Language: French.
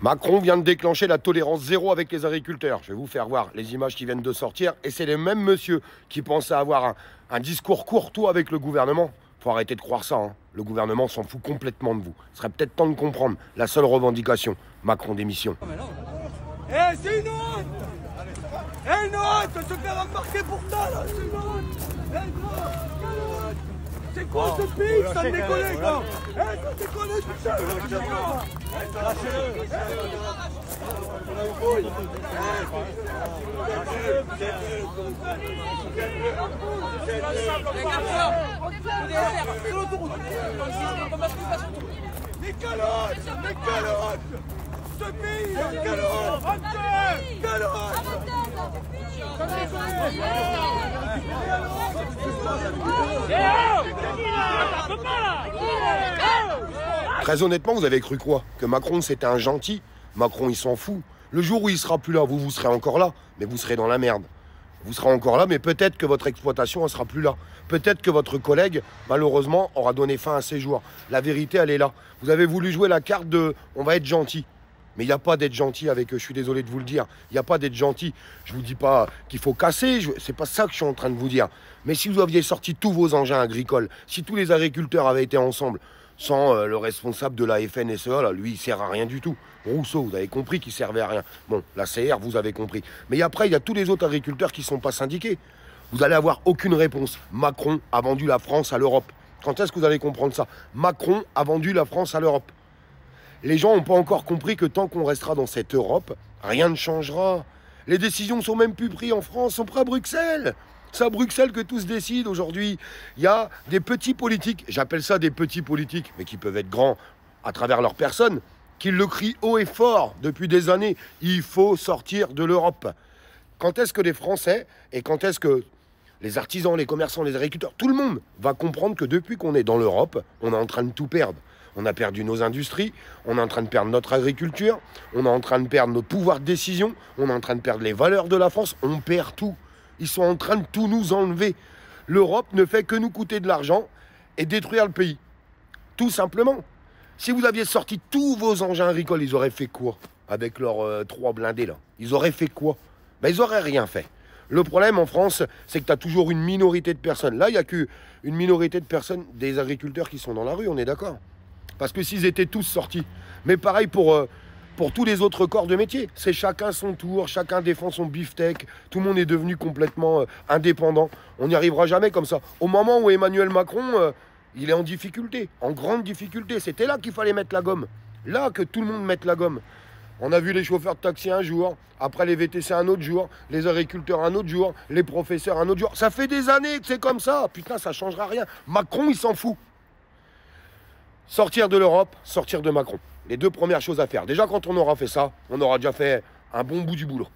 Macron vient de déclencher la tolérance zéro avec les agriculteurs. Je vais vous faire voir les images qui viennent de sortir. Et c'est les mêmes messieurs qui pensaient avoir un discours courtois avec le gouvernement. Faut arrêter de croire ça, hein. Le gouvernement s'en fout complètement de vous. Ce serait peut-être temps de comprendre la seule revendication. Macron démission. Eh, c'est une honte! Eh, une honte! Se faire embarquer pour ça, là! C'est une honte! Eh, gros! Quelle honte! C'est quoi ce pays? Ça me déconne, quoi! Eh, ça me déconne, putain! Lâchez-le! Mais quelle honte! Mais quelle honte! Ce pays! Quelle honte! Quelle honte! Très honnêtement, vous avez cru quoi? Que Macron c'était un gentil? Macron il s'en fout. Le jour où il sera plus là, vous serez encore là, mais vous serez dans la merde. Vous serez encore là, mais peut-être que votre exploitation ne sera plus là. Peut-être que votre collègue, malheureusement, aura donné fin à ses jours. La vérité, elle est là. Vous avez voulu jouer la carte de « on va être gentil ». Mais il n'y a pas d'être gentil avec eux, je suis désolé de vous le dire. Il n'y a pas d'être gentil. Je ne vous dis pas qu'il faut casser, c'est pas ça que je suis en train de vous dire. Mais si vous aviez sorti tous vos engins agricoles, si tous les agriculteurs avaient été ensemble, sans le responsable de la FNSEA, là, lui, il ne sert à rien du tout. Rousseau, vous avez compris qu'il ne servait à rien. Bon, la CR, vous avez compris. Mais après, il y a tous les autres agriculteurs qui ne sont pas syndiqués. Vous n'allez avoir aucune réponse. Macron a vendu la France à l'Europe. Quand est-ce que vous allez comprendre ça? Macron a vendu la France à l'Europe. Les gens n'ont pas encore compris que tant qu'on restera dans cette Europe, rien ne changera. Les décisions ne sont même plus prises en France, sont prises à Bruxelles. C'est à Bruxelles que tout se décide aujourd'hui. Il y a des petits politiques, j'appelle ça des petits politiques, mais qui peuvent être grands à travers leur personne, qui le crient haut et fort depuis des années. Il faut sortir de l'Europe. Quand est-ce que les Français et quand est-ce que les artisans, les commerçants, les agriculteurs, tout le monde va comprendre que depuis qu'on est dans l'Europe, on est en train de tout perdre. On a perdu nos industries, on est en train de perdre notre agriculture, on est en train de perdre notre pouvoir de décision, on est en train de perdre les valeurs de la France, on perd tout. Ils sont en train de tout nous enlever. L'Europe ne fait que nous coûter de l'argent et détruire le pays. Tout simplement. Si vous aviez sorti tous vos engins agricoles, ils auraient fait quoi? Avec leurs 3 blindés là. Ils auraient fait quoi? Ben, ils auraient rien fait. Le problème en France, c'est que tu as toujours une minorité de personnes. Là, il n'y a qu'une minorité de personnes, des agriculteurs qui sont dans la rue, on est d'accord? Parce que s'ils étaient tous sortis. Mais pareil pour tous les autres corps de métier. C'est chacun son tour, chacun défend son beefsteak. Tout le monde est devenu complètement indépendant. On n'y arrivera jamais comme ça. Au moment où Emmanuel Macron, il est en difficulté, en grande difficulté. C'était là qu'il fallait mettre la gomme. Là que tout le monde mette la gomme. On a vu les chauffeurs de taxi un jour, après les VTC un autre jour, les agriculteurs un autre jour, les professeurs un autre jour. Ça fait des années que c'est comme ça. Putain, ça ne changera rien. Macron, il s'en fout. Sortir de l'Europe, sortir de Macron. Les 2 premières choses à faire. Déjà, quand on aura fait ça, on aura déjà fait un bon bout du boulot.